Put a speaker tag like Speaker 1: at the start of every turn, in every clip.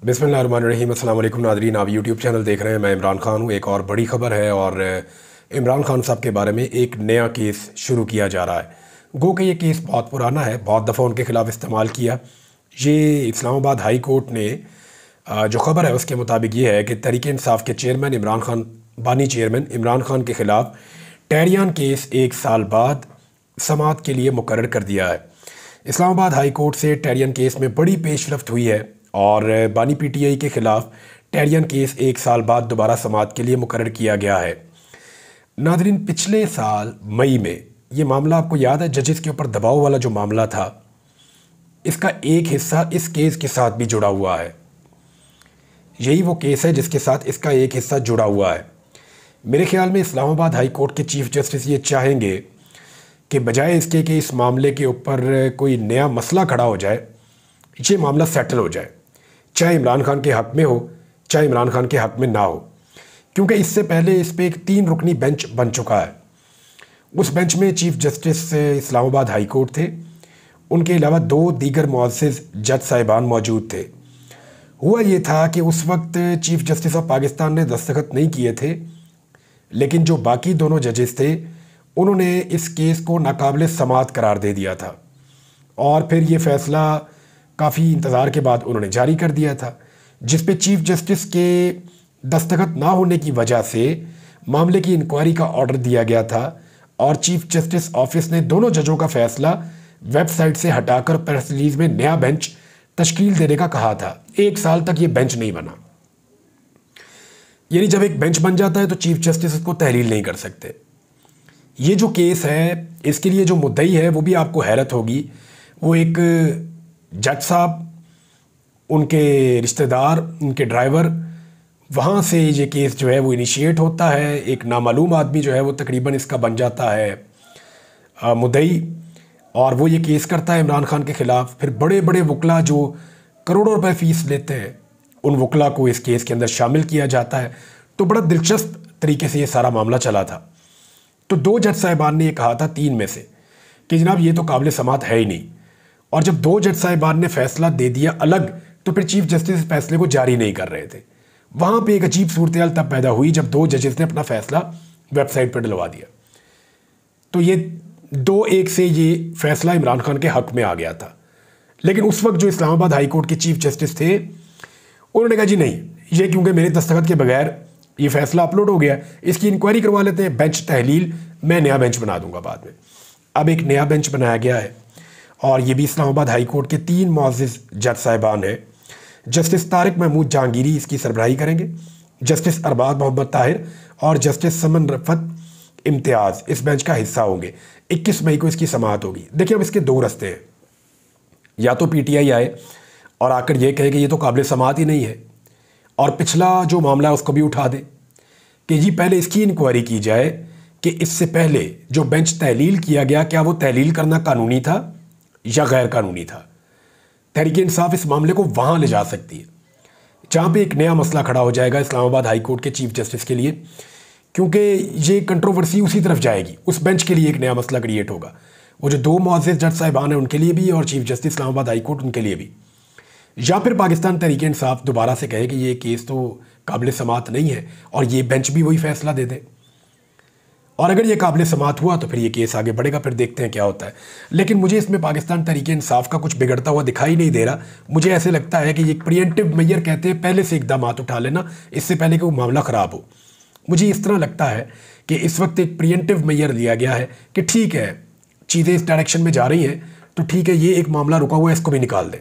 Speaker 1: बिस्मिल्लाहिर्रहमानिर्रहीम। अस्सलाम वालेकुम नादरीन, आप यूट्यूब चैनल देख रहे हैं। मैं इमरान खान हूँ। एक और बड़ी ख़बर है और इमरान खान साहब के बारे में एक नया केस शुरू किया जा रहा है। गो कि ये केस बहुत पुराना है, बहुत दफ़ा उनके ख़िलाफ़ इस्तेमाल किया। ये इस्लामाबाद हाई कोर्ट ने जो ख़बर है उसके मुताबिक ये है कि तहरीक इंसाफ के चेयरमैन इमरान खान, बानी चेयरमैन इमरान खान के ख़िलाफ़ टेरियान केस 1 साल बाद समाअत के लिए मुकर्रर कर दिया है। इस्लामाबाद हाई कोर्ट से टेरियन केस में बड़ी पेशरफ्त हुई है और बानी पीटीआई के ख़िलाफ़ टेरियन केस 1 साल बाद दोबारा समाअत के लिए मुकर्रर किया गया है। नाज़रीन, पिछले साल मई में ये मामला आपको याद है, जजेस के ऊपर दबाव वाला जो मामला था, इसका एक हिस्सा इस केस के साथ भी जुड़ा हुआ है। यही वो केस है जिसके साथ इसका एक हिस्सा जुड़ा हुआ है। मेरे ख्याल में इस्लामाबाद हाई कोर्ट के चीफ जस्टिस ये चाहेंगे कि बजाय इसके कि इस मामले के ऊपर कोई नया मसला खड़ा हो जाए, ये मामला सेटल हो जाए, चाहे इमरान खान के हक़ में हो चाहे इमरान खान के हक़ में ना हो। क्योंकि इससे पहले इस पर एक 3 रुकनी बेंच बन चुका है। उस बेंच में chief justice Islamabad high court थे, उनके अलावा 2 दीगर मुअज़्ज़िज़ जज साहिबान मौजूद थे। हुआ ये था कि उस वक्त चीफ जस्टिस ऑफ पाकिस्तान ने दस्तखत नहीं किए थे, लेकिन जो बाकी दोनों जजेस थे उन्होंने इस केस को नाकाबिल समाअत करार दे दिया था और फिर ये फ़ैसला काफ़ी इंतज़ार के बाद उन्होंने जारी कर दिया था, जिस पे चीफ जस्टिस के दस्तखत ना होने की वजह से मामले की इंक्वायरी का ऑर्डर दिया गया था और चीफ जस्टिस ऑफिस ने दोनों जजों का फ़ैसला वेबसाइट से हटाकर प्रेस रिलीज़ में नया बेंच तश्कील देने का कहा था। 1 साल तक ये बेंच नहीं बना। यानी जब एक बेंच बन जाता है तो चीफ जस्टिस उसको तहलील नहीं कर सकते। ये जो केस है, इसके लिए जो मुद्दई है वो भी आपको हैरत होगी। वो एक जज साहब, उनके रिश्तेदार, उनके ड्राइवर, वहाँ से ये केस जो है वो इनिशिएट होता है। एक नामालूम आदमी जो है वो तकरीबन इसका बन जाता है मुद्दई और वो ये केस करता है इमरान खान के ख़िलाफ़। फिर बड़े बड़े वकला जो करोड़ों रुपए फ़ीस लेते हैं, उन वकला को इस केस के अंदर शामिल किया जाता है। तो बड़ा दिलचस्प तरीके से ये सारा मामला चला था। तो 2 जज साहिबान ने ये कहा था 3 में से कि जनाब ये तो काबिल समाअत है ही नहीं। और जब 2 जज साहिबान ने फैसला दे दिया अलग, तो फिर चीफ जस्टिस इस फैसले को जारी नहीं कर रहे थे। वहाँ पे एक अजीब सूरत हाल तब पैदा हुई जब 2 जजेस ने अपना फैसला वेबसाइट पर डलवा दिया। तो ये 2-1 से ये फैसला इमरान खान के हक़ में आ गया था। लेकिन उस वक्त जो इस्लामाबाद हाई कोर्ट के चीफ जस्टिस थे, उन्होंने कहा जी नहीं, ये क्योंकि मेरे दस्तखत के बगैर ये फैसला अपलोड हो गया, इसकी इंक्वायरी करवा लेते हैं, बेंच तहलील, मैं नया बेंच बना दूंगा बाद में। अब एक नया बेंच बनाया गया है और ये भी इस्लामाबाद हाई कोर्ट के 3 मुअज़्ज़िज़ जज साहिबान हैं। जस्टिस तारिक महमूद जहांगीरी इसकी सरबराही करेंगे, जस्टिस अरबाज मोहम्मद ताहिर और जस्टिस समन रफ़त इम्तियाज़ इस बेंच का हिस्सा होंगे। 21 मई को इसकी समाअत होगी। देखिए, अब इसके 2 रास्ते हैं। या तो पीटीआई आए और आकर ये कहे कि ये तो काबिल समाअत ही नहीं है और पिछला जो मामला है उसको भी उठा दे कि जी पहले इसकी इंक्वायरी की जाए कि इससे पहले जो बेंच तहलील किया गया, क्या वो तहलील करना कानूनी था या गैर कानूनी था। तहरीक इंसाफ इस मामले को वहाँ ले जा सकती है जहाँ पे एक नया मसला खड़ा हो जाएगा इस्लामाबाद हाई कोर्ट के चीफ जस्टिस के लिए, क्योंकि ये कंट्रोवर्सी उसी तरफ जाएगी। उस बेंच के लिए एक नया मसला क्रिएट होगा। वो जो 2 मुअज़्ज़िज़ जज साहिबान हैं उनके लिए भी और chief justice Islamabad high court उनके लिए भी। या फिर पाकिस्तान तहरीक इंसाफ दोबारा से कहे कि ये केस तो काबिल समाअत नहीं है और ये बेंच भी वही फैसला दे दे। और अगर ये काबिल समाअत हुआ तो फिर ये केस आगे बढ़ेगा, फिर देखते हैं क्या होता है। लेकिन मुझे इसमें पाकिस्तान तहरीक इंसाफ का कुछ बिगड़ता हुआ दिखाई नहीं दे रहा। मुझे ऐसे लगता है कि ये प्रिएंटिव मेजर कहते हैं, पहले से इक़दामात उठा लेना इससे पहले कि वो मामला ख़राब हो। मुझे इस तरह लगता है कि इस वक्त एक प्रिएंटिव मेजर लिया गया है कि ठीक है, चीज़ें इस डायरेक्शन में जा रही हैं तो ठीक है, ये एक मामला रुका हुआ है, इसको भी निकाल दें।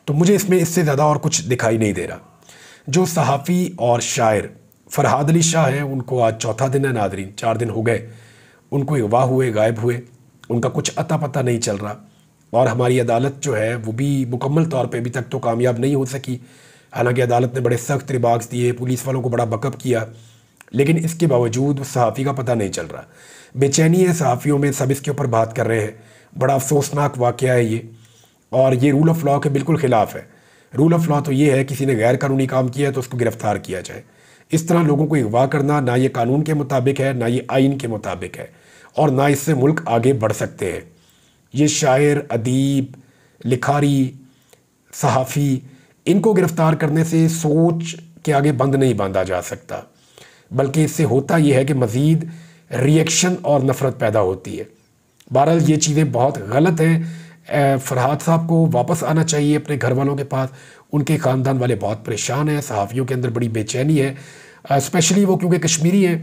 Speaker 1: तो मुझे इसमें इससे ज़्यादा और कुछ दिखाई नहीं दे रहा। जो सहाफ़ी और शायर फ़रहाद अली शाह हैं, उनको आज 4था दिन है नादरीन, 4 दिन हो गए उनको अगवा हुए, गायब हुए, उनका कुछ अता पता नहीं चल रहा। और हमारी अदालत जो है वो भी मुकम्मल तौर पे अभी तक तो कामयाब नहीं हो सकी। हालांकि अदालत ने बड़े सख्त रिमार्क्स दिए, पुलिस वालों को बड़ा बकअप किया, लेकिन इसके बावजूद उस सहाफ़ी का पता नहीं चल रहा। बेचैनी है सहाफ़ियों में, सब इसके ऊपर बात कर रहे हैं। बड़ा अफसोसनाक वाक़या है ये, और ये रूल ऑफ़ लॉ के बिल्कुल ख़िलाफ़ है। रूल ऑफ़ लॉ तो ये है किसी ने गैर कानूनी काम किया है तो उसको गिरफ़्तार किया जाए। इस तरह लोगों को अगवा करना ना ये कानून के मुताबिक है, ना ये आइन के मुताबिक है, और ना इससे मुल्क आगे बढ़ सकते हैं। ये शायर, अदीब, लिखारी, सहाफ़ी, इनको गिरफ्तार करने से सोच के आगे बंद नहीं बांधा जा सकता, बल्कि इससे होता यह है कि मज़ीद रिएक्शन और नफ़रत पैदा होती है। बहरहाल ये चीज़ें बहुत गलत हैं। फरहाद साहब को वापस आना चाहिए अपने घर वालों के पास। उनके ख़ानदान वाले बहुत परेशान हैं, सहाफ़ियों के अंदर बड़ी बेचैनी है, स्पेशली वो क्योंकि कश्मीरी हैं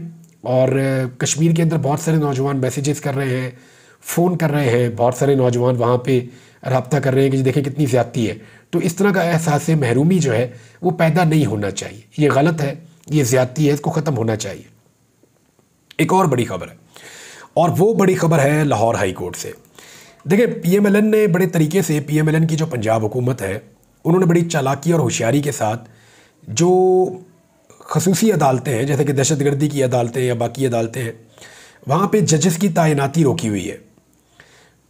Speaker 1: और कश्मीर के अंदर बहुत सारे नौजवान मैसेजेस कर रहे हैं, फ़ोन कर रहे हैं, बहुत सारे नौजवान वहाँ पे रब्ता कर रहे हैं कि देखें कितनी ज़्यादती है। तो इस तरह का एहसास महरूमी जो है वो पैदा नहीं होना चाहिए। ये गलत है, ये ज़्यादती है, इसको ख़त्म होना चाहिए। एक और बड़ी खबर है, और वो बड़ी खबर है लाहौर हाई कोर्ट से। देखिए, PMLN ने बड़े तरीके से, PMLN की जो पंजाब हुकूमत है, उन्होंने बड़ी चालाकी और होशियारी के साथ जो खसूसी अदालतें हैं, जैसे कि दहशतगर्दी की अदालतें या बाकी अदालतें हैं, वहाँ पे जजेस की तैनाती रोकी हुई है।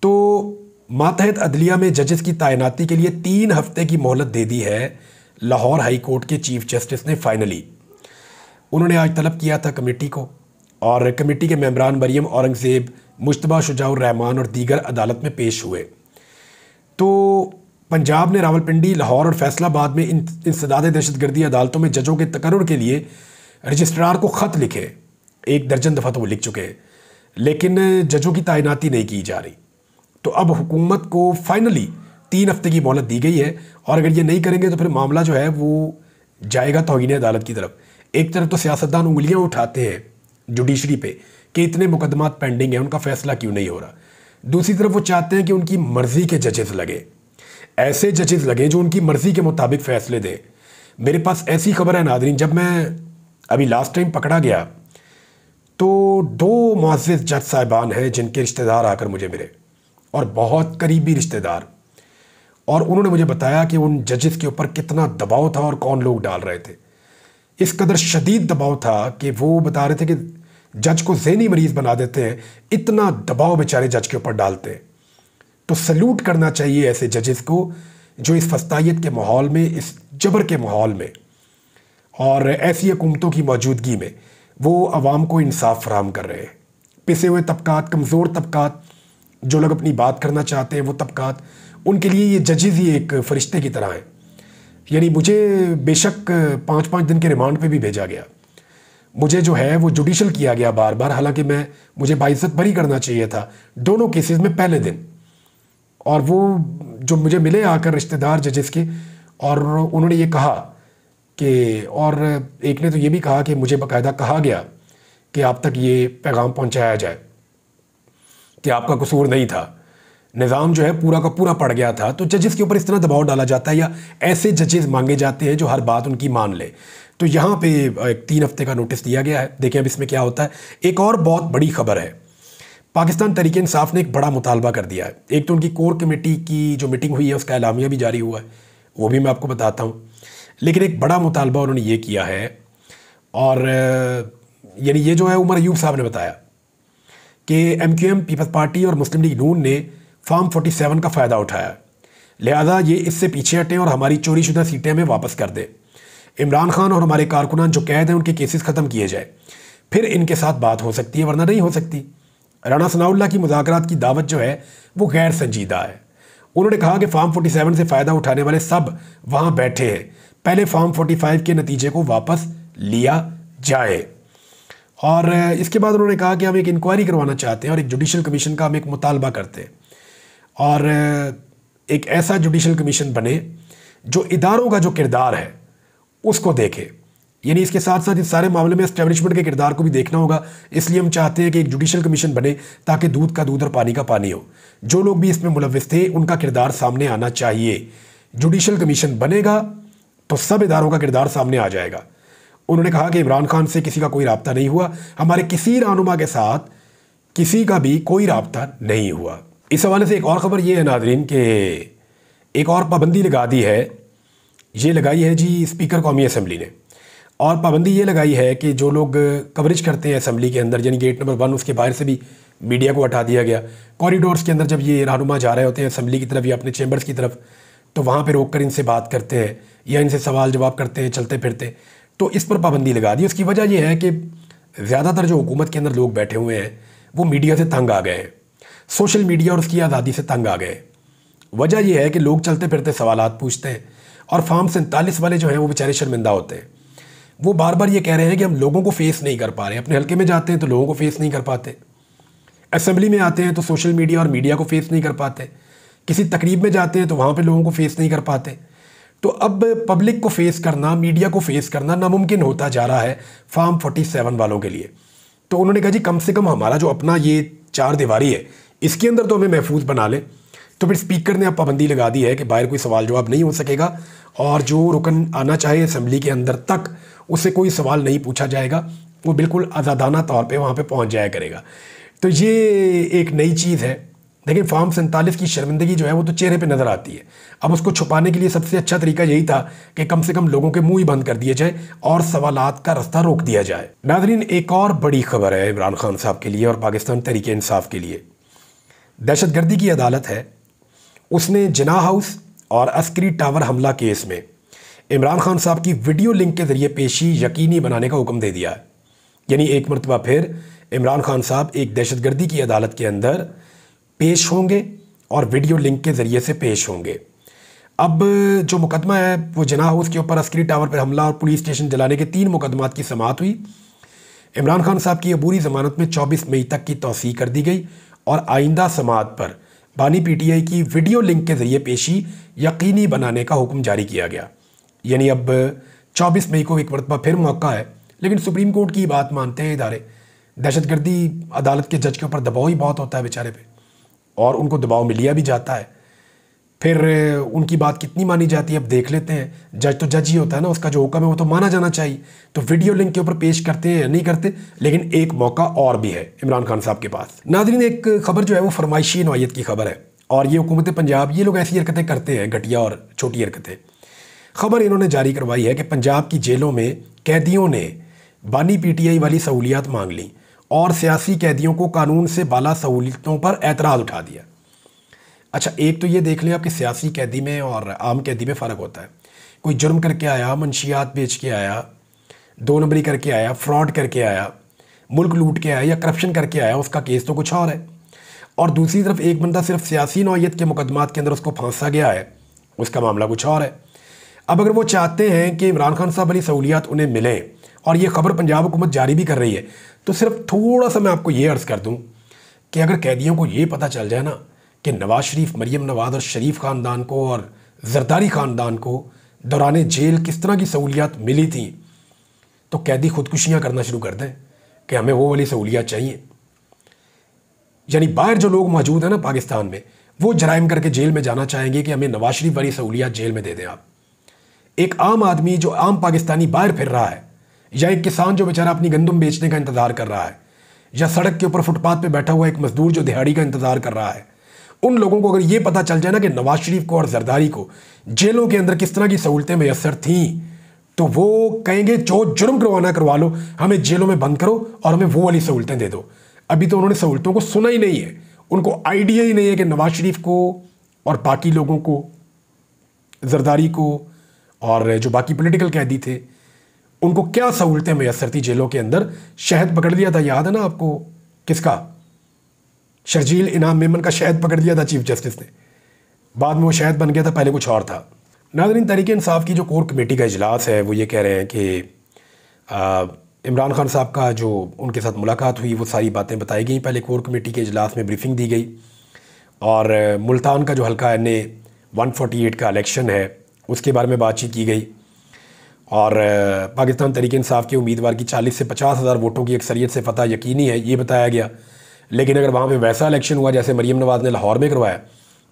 Speaker 1: तो मातहत अदलिया में जजेस की तैनाती के लिए 3 हफ्ते की मोहलत दे दी है लाहौर हाई कोर्ट के चीफ जस्टिस ने। फाइनली उन्होंने आज तलब किया था कमेटी को, और कमेटी के मेंबरान मरियम औरंगज़ेब, मुश्तबा शुजाउर रहमान और दीगर अदालत में पेश हुए। तो पंजाब ने रावलपिंडी, लाहौर और फैसलाबाद में इंसदाद दहशतगर्दी अदालतों में जजों के तकर्रुर के लिए रजिस्ट्रार को ख़त लिखे। 1 दर्जन दफ़ा तो वो लिख चुके हैं, लेकिन जजों की तैनाती नहीं की जा रही। तो अब हुकूमत को फाइनली 3 हफ्ते की मोहलत दी गई है, और अगर ये नहीं करेंगे तो फिर मामला जो है वो जाएगा तौहीन अदालत की तरफ। एक तरफ तो सियासतदान उंगलियां उठाते हैं जुडिशरी पे कि इतने मुकदमात पेंडिंग हैं, उनका फैसला क्यों नहीं हो रहा। दूसरी तरफ वो चाहते हैं कि उनकी मर्ज़ी के जजेस लगे, ऐसे जजेस लगे जो उनकी मर्ज़ी के मुताबिक फ़ैसले दें। मेरे पास ऐसी खबर है नादरीन, जब मैं अभी लास्ट टाइम पकड़ा गया तो 2 मुअज़्ज़िज़ जज साहिबान हैं जिनके रिश्तेदार आकर मुझे मिले, और बहुत करीबी रिश्तेदार, और उन्होंने मुझे बताया कि उन जजेस के ऊपर कितना दबाव था और कौन लोग डाल रहे थे। इस कदर शदीद दबाव था कि वो बता रहे थे कि जज को ज़हनी मरीज़ बना देते हैं, इतना दबाव बेचारे जज के ऊपर डालते हैं। तो सल्यूट करना चाहिए ऐसे जजेस को जो इस फस्तायत के माहौल में, इस जबर के माहौल में और ऐसी हुकूमतों की मौजूदगी में वो आवाम को इंसाफ फराहम कर रहे हैं। पिसे हुए तबकात, कमज़ोर तबकात, जो लोग अपनी बात करना चाहते हैं, वो तबकात, उनके लिए ये जजेस ही एक फ़रिश्ते की तरह हैं। यानी मुझे बेशक 5-5 दिन के रिमांड पे भी भेजा गया, मुझे जो है वो जुडिशल किया गया बार बार, हालांकि मुझे बाइज्जत बरी करना चाहिए था दोनों केसेस में पहले दिन। और वो जो मुझे मिले आकर रिश्तेदार जजेस के, और उन्होंने ये कहा कि, और एक ने तो ये भी कहा कि मुझे बाकायदा कहा गया कि आप तक ये पैगाम पहुंचाया जाए कि आपका कसूर नहीं था, निज़ाम जो है पूरा का पूरा पड़ गया था। तो जजेस के ऊपर इस तरह दबाव डाला जाता है, या ऐसे जजेस मांगे जाते हैं जो हर बात उनकी मान ले। तो यहाँ पे एक 3 हफ्ते का नोटिस दिया गया है, देखें अब इसमें क्या होता है। एक और बहुत बड़ी खबर है, पाकिस्तान तहरीक इंसाफ ने एक बड़ा मुतालबा कर दिया है। एक तो उनकी कोर कमेटी की जो मीटिंग हुई है उसका एलामिया भी जारी हुआ है, वो भी मैं आपको बताता हूँ। लेकिन एक बड़ा मुतालबा उन्होंने ये किया है, और यानी ये जो है उमर अयूब साहब ने बताया कि MQM, पीपल्स पार्टी और मुस्लिम लीग नून ने फॉर्म 47 का फ़ायदा उठाया, लिहाजा ये इससे पीछे हटें और हमारी चोरीशुदा सीटें हमें वापस कर दें। इमरान खान और हमारे कारकुनान जो कैद हैं उनके केसेस ख़त्म किए जाए, फिर इनके साथ बात हो सकती है, वरना नहीं हो सकती। राना सनाउल्लाह की मुज़ाकरात की दावत जो है वो गैर संजीदा है। उन्होंने कहा कि फॉर्म 47 से फ़ायदा उठाने वाले सब वहाँ बैठे हैं, पहले फॉर्म 45 के नतीजे को वापस लिया जाए। और इसके बाद उन्होंने कहा कि हम एक इंक्वायरी करवाना चाहते हैं और एक जुडिशल कमीशन का हम एक मुतालबा करते हैं, और एक ऐसा जुडिशल कमीशन बने जो इदारों का जो किरदार है उसको देखे। यानी इसके साथ साथ इस सारे मामले में एस्टेब्लिशमेंट के किरदार को भी देखना होगा, इसलिए हम चाहते हैं कि एक जुडिशल कमीशन बने ताकि दूध का दूध और पानी का पानी हो। जो लोग भी इसमें मुलव्विस थे उनका किरदार सामने आना चाहिए। जुडिशल कमीशन बनेगा तो सब इदारों का किरदार सामने आ जाएगा। उन्होंने कहा कि इमरान खान से किसी का कोई राब्ता नहीं हुआ, हमारे किसी रहनुमा के साथ किसी का भी कोई राब्ता नहीं हुआ। इस हवाले से एक और ख़बर ये है नादरीन कि एक और पाबंदी लगा दी है, ये लगाई है जी स्पीकर कौमी असम्बली ने। और पाबंदी ये लगाई है कि जो लोग कवरेज करते हैं असम्बली के अंदर, यानी गेट नंबर 1 उसके बाहर से भी मीडिया को हटा दिया गया। कॉरिडोर्स के अंदर जब ये रहनुमा जा रहे होते हैं असम्बली की तरफ या अपने चैम्बर्स की तरफ, तो वहाँ पर रोक कर इनसे बात करते हैं या इनसे सवाल जवाब करते हैं चलते फिरते। तो इस पर पाबंदी लगा दी। उसकी वजह यह है कि ज़्यादातर जो हुकूमत के अंदर लोग बैठे हुए हैं वो मीडिया से तंग आ गए हैं, सोशल मीडिया और उसकी आज़ादी से तंग आ गए। वजह यह है कि लोग चलते फिरते सवालात पूछते हैं और फार्म 47 वाले जो हैं वो बेचारे शर्मिंदा होते हैं। वो बार बार ये कह रहे हैं कि हम लोगों को फेस नहीं कर पा रहे। अपने हल्के में जाते हैं तो लोगों को फेस नहीं कर पाते, असेंबली में आते हैं तो सोशल मीडिया और मीडिया को फेस नहीं कर पाते, किसी तकरीब में जाते हैं तो वहाँ पे लोगों को फेस नहीं कर पाते। तो अब पब्लिक को फेस करना, मीडिया को फेस करना नामुमकिन होता जा रहा है फार्म 47 वालों के लिए। तो उन्होंने कहा जी कम से कम हमारा जो अपना ये 4 दीवारी है इसके अंदर तो हमें महफूज बना ले। तो फिर स्पीकर ने अब पाबंदी लगा दी है कि बाहर कोई सवाल जवाब नहीं हो सकेगा और जो रुकन आना चाहे असेंबली के अंदर तक उससे कोई सवाल नहीं पूछा जाएगा, वो बिल्कुल आज़ादाना तौर पे वहाँ पे पहुँच जाया करेगा। तो ये एक नई चीज़ है। लेकिन फार्म 47 की शर्मिंदगी जो है वो तो चेहरे पे नज़र आती है। अब उसको छुपाने के लिए सबसे अच्छा तरीका यही था कि कम से कम लोगों के मुंह ही बंद कर दिए जाए और सवालात का रास्ता रोक दिया जाए। नाज़रीन, एक और बड़ी खबर है इमरान खान साहब के लिए और पाकिस्तान तहरीक इंसाफ के लिए। दहशतगर्दी की अदालत है, उसने जिना हाउस और अस्करी टावर हमला केस में इमरान खान साहब की वीडियो लिंक के ज़रिए पेशी यकीनी बनाने का हुक्म दे दिया है। यानी एक मरतबा फिर इमरान खान साहब एक दहशतगर्दी की अदालत के अंदर पेश होंगे और वीडियो लिंक के ज़रिए से पेश होंगे। अब जो मुकदमा है वो जिना हाउस के ऊपर अस्करी टावर पर हमला और पुलिस स्टेशन जलाने के 3 मुकदमात की समाअत हुई। इमरान खान साहब की अबूरी ज़मानत में 24 मई तक की तौसीह कर दी गई और आइंदा समाअत पर बानी PTI की वीडियो लिंक के ज़रिए पेशी यकीनी बनाने का हुक्म जारी किया गया। यानी अब 24 मई को एक मरतबा फिर मौका है, लेकिन सुप्रीम कोर्ट की बात मानते हैं इदारे। दहशतगर्दी अदालत के जज के ऊपर दबाव ही बहुत होता है बेचारे पे, और उनको दबाव मिलिया भी जाता है। फिर उनकी बात कितनी मानी जाती है अब देख लेते हैं। जज तो जज ही होता है ना, उसका जो हुक्म है वो तो माना जाना चाहिए। तो वीडियो लिंक के ऊपर पेश करते हैं या नहीं करते, लेकिन एक मौका और भी है इमरान खान साहब के पास। नाज़रीन, एक खबर जो है वो फरमाइशी नौयत की खबर है और ये हुकूमत पंजाब, ये लोग ऐसी हरकतें करते हैं, घटिया और छोटी हरकतें। खबर इन्होंने जारी करवाई है कि पंजाब की जेलों में कैदियों ने बानी PTI वाली सहूलियात मांग ली और सियासी कैदियों को कानून से बाला सहूलियतों पर एतराज़ उठा दिया। अच्छा, एक तो ये देख लें आपके सियासी कैदी में और आम कैदी में फ़र्क होता है। कोई जुर्म करके आया, मंशियात बेच के आया, 2 नंबरी करके आया, फ्रॉड करके आया, मुल्क लूट के आया या करप्शन करके आया, उसका केस तो कुछ और है। और दूसरी तरफ एक बंदा सिर्फ सियासी नौयत के मुकदमात के अंदर उसको फांसा गया है, उसका मामला कुछ और है। अब अगर वो चाहते हैं कि इमरान खान साहब वाली सहूलियात उन्हें मिलें और ये खबर पंजाब हुकूमत जारी भी कर रही है, तो सिर्फ थोड़ा सा मैं आपको ये अर्ज़ कर दूं कि अगर कैदियों को ये पता चल जाए ना कि नवाज शरीफ, मरीम नवाज और शरीफ ख़ानदान को और जरदारी ख़ानदान को दौरान जेल किस तरह की सहूलियात मिली थी, तो कैदी खुदकुशियाँ करना शुरू कर दें कि हमें वो वाली सहूलियात चाहिए। यानी बाहर जो लोग मौजूद हैं ना पाकिस्तान में, वो जराइम करके जेल में जाना चाहेंगे कि हमें नवाज शरीफ वाली सहूलियात जेल में दे दें आप। एक आम आदमी जो आम पाकिस्तानी बाहर फिर रहा है, या एक किसान जो बेचारा अपनी गंदम बेचने का इंतज़ार कर रहा है, या सड़क के ऊपर फुटपाथ पे बैठा हुआ एक मजदूर जो दिहाड़ी का इंतज़ार कर रहा है, उन लोगों को अगर ये पता चल जाए ना कि नवाज शरीफ को और जरदारी को जेलों के अंदर किस तरह की सहूलतें मैसर थीं, तो वो कहेंगे जो जुर्म करवाना करवा लो, हमें जेलों में बंद करो और हमें वो वाली सहूलतें दे दो। अभी तो उन्होंने सहूलतों को सुना ही नहीं है, उनको आइडिया ही नहीं है कि नवाज शरीफ को और बाकी लोगों को, जरदारी को और जो बाकी पॉलिटिकल कैदी थे, उनको क्या सहूलतें मैसर थी जेलों के अंदर। शहद पकड़ लिया था, याद है ना आपको, किसका, शर्जील इनाम मेमन का शहद पकड़ लिया था चीफ जस्टिस ने, बाद में वो शहद बन गया था, पहले कुछ और था। नाज़रीन, तहरीक इंसाफ की जो कोर कमेटी का इजलास है वो ये कह रहे हैं कि इमरान खान साहब का जो उनके साथ मुलाकात हुई वो सारी बातें बताई गई। पहले कोर कमेटी के इजलास में ब्रीफिंग दी गई और मुल्तान का जो हल्का NA 148 का इलेक्शन है उसके बारे में बातचीत की गई और पाकिस्तान तहरीक इंसाफ के उम्मीदवार की 40 से 50 हज़ार वोटों की अक्सरियत से फतह यकीनी है, ये बताया गया। लेकिन अगर वहाँ पे वैसा इलेक्शन हुआ जैसे मरीम नवाज़ ने लाहौर में करवाया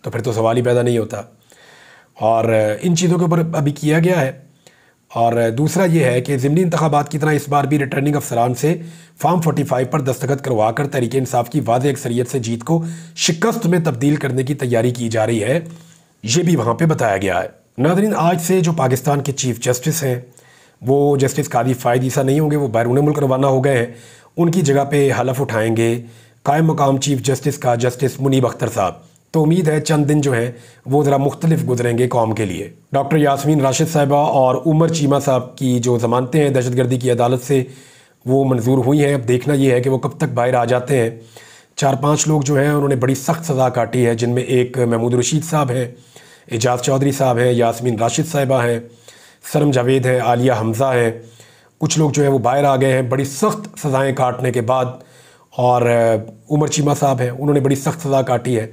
Speaker 1: तो फिर तो सवाल ही पैदा नहीं होता। और इन चीज़ों के ऊपर अभी किया गया है। और दूसरा ये है कि ज़िमनी इंतखाबात की तरह इस बार भी रिटर्निंग अफसरान से फार्म 45 पर दस्तखत करवा कर तहरीक इंसाफ की वाज़ेह अक्सरियत से जीत को शिकस्त में तब्दील करने की तैयारी की जा रही है, ये भी वहाँ पे बताया गया है। नाज़रीन, आज से जो पाकिस्तान के चीफ जस्टिस हैं वो जस्टिस कादी फ़ायद ईसा नहीं होंगे, वो बैरून मुल्क रवाना हो गए हैं। उनकी जगह पे हलफ उठाएंगे कायम मकाम चीफ जस्टिस का जस्टिस मुनीब अख्तर साहब। तो उम्मीद है चंद दिन जो हैं वो ज़रा मुख्तलिफ गुजरेंगे कौम के लिए। डॉक्टर यास्मीन राशिद साहिबा और उमर चीमा साहब की जो ज़मानतें हैं दहशतगर्दी की अदालत से वो मंजूर हुई हैं। अब देखना ये है कि वो कब तक बाहर आ जाते हैं। 4-5 लोग जो हैं उन्होंने बड़ी सख्त सज़ा काटी है, जिनमें एक महमूद रशीद साहब हैं, एजाज चौधरी साहब हैं, यास्मीन राशिद साहिबा हैं, सरम जावेद हैं, आलिया हमज़ा हैं, कुछ लोग जो है वो बाहर आ गए हैं बड़ी सख्त सज़ाएँ काटने के बाद, और उमर चीमा साहब हैं, उन्होंने बड़ी सख्त सज़ा काटी है।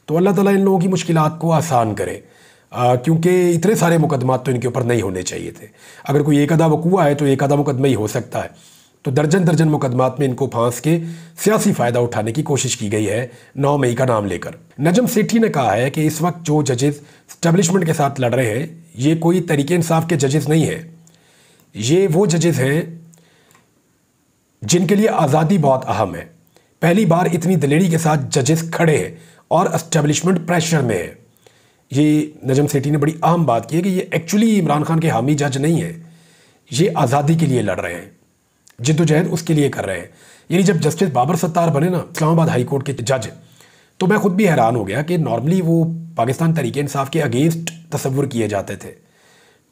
Speaker 1: तो अल्लाह ताला इन लोगों की मुश्किलात को आसान करे, क्योंकि इतने सारे मुकदमात तो इनके ऊपर नहीं होने चाहिए थे। अगर कोई एक आधा वकूआ है तो एक आधा मुकदमा ही हो सकता है, तो दर्जन दर्जन मुकदमात में इनको फांस के सियासी फ़ायदा उठाने की कोशिश की गई है 9 मई का नाम लेकर। नजम सेठी ने कहा है कि इस वक्त जो जजेस स्टैब्लिशमेंट के साथ लड़ रहे हैं ये कोई तरीके इंसाफ के जजेस नहीं हैं, ये वो जजेस हैं जिनके लिए आज़ादी बहुत अहम है। पहली बार इतनी दलेरी के साथ जजेस खड़े हैं और एस्टेब्लिशमेंट प्रेशर में है। ये नजम सेठी ने बड़ी अहम बात की है कि ये एक्चुअली इमरान खान के हामी जज नहीं है, ये आज़ादी के लिए लड़ रहे हैं, जिद्दोजहद उसके लिए कर रहे हैं। यानी जब जस्टिस बाबर सत्तार बने ना इस्लामाबाद हाई कोर्ट के जज, तो मैं खुद भी हैरान हो गया कि नॉर्मली वो पाकिस्तान तरीके इंसाफ के अगेंस्ट तस्वुर किए जाते थे,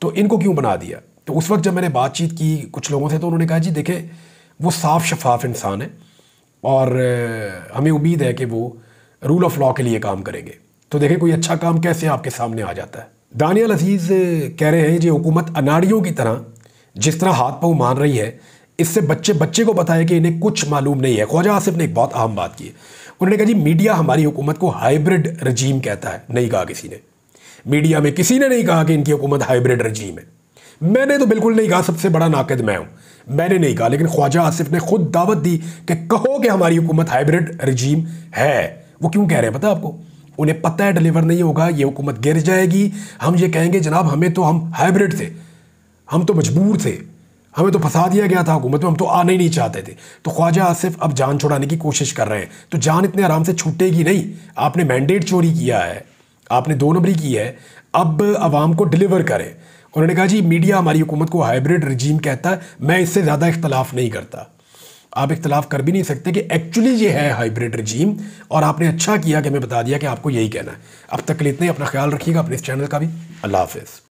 Speaker 1: तो इनको क्यों बना दिया। तो उस वक्त जब मैंने बातचीत की कुछ लोगों से तो उन्होंने कहा जी देखें वो साफ शफाफ इंसान है और हमें उम्मीद है कि वो रूल ऑफ लॉ के लिए काम करेंगे। तो देखें कोई अच्छा काम कैसे आपके सामने आ जाता है। दानियल अजीज़ कह रहे हैं जी हुकूमत अनाड़ियों की तरह जिस तरह हाथ पाँव मान रही है, इससे बच्चे को बताए कि इन्हें कुछ मालूम नहीं है। ख्वाजा आसिफ ने एक बहुत अहम बात की है, उन्होंने कहा जी मीडिया हमारी हुकूमत को हाइब्रिड रजीम कहता है। नहीं कहा किसी ने, मीडिया में किसी ने नहीं कहा कि इनकी हुकूमत हाइब्रिड रजीम है। मैंने तो बिल्कुल नहीं कहा, सबसे बड़ा नाक़िद मैं हूँ, मैंने नहीं कहा, लेकिन ख्वाजा आसिफ ने खुद दावत दी कि कहो कि हमारी हुकूमत हाइब्रिड रजीम है। वो क्यों कह रहे हैं पता आपको, उन्हें पता है डिलीवर नहीं होगा, ये हुकूमत गिर जाएगी। हम ये कहेंगे जनाब हमें तो, हम हाइब्रिड थे, हम तो मजबूर थे, हमें तो फंसा दिया गया था हुकूमत में, हम तो आना ही नहीं चाहते थे। तो ख्वाजा आसिफ अब जान छुड़ाने की कोशिश कर रहे हैं, तो जान इतने आराम से छूटेगी नहीं। आपने मैंडेट चोरी किया है, आपने 2 नंबरी की है, अब आवाम को डिलीवर करें। उन्होंने कहा जी मीडिया हमारी हुकूमत को हाइब्रिड रजीम कहता है, मैं इससे ज़्यादा इख्तलाफ नहीं करता। आप इख्तलाफ कर भी नहीं सकते कि एक्चुअली ये है हाइब्रिड रजीम, और आपने अच्छा किया कि मैं बता दिया कि आपको यही कहना है। अब तक के लिए इतने, अपना ख्याल रखिएगा, अपने इस चैनल का भी। अल्लाह हाफ़िज़।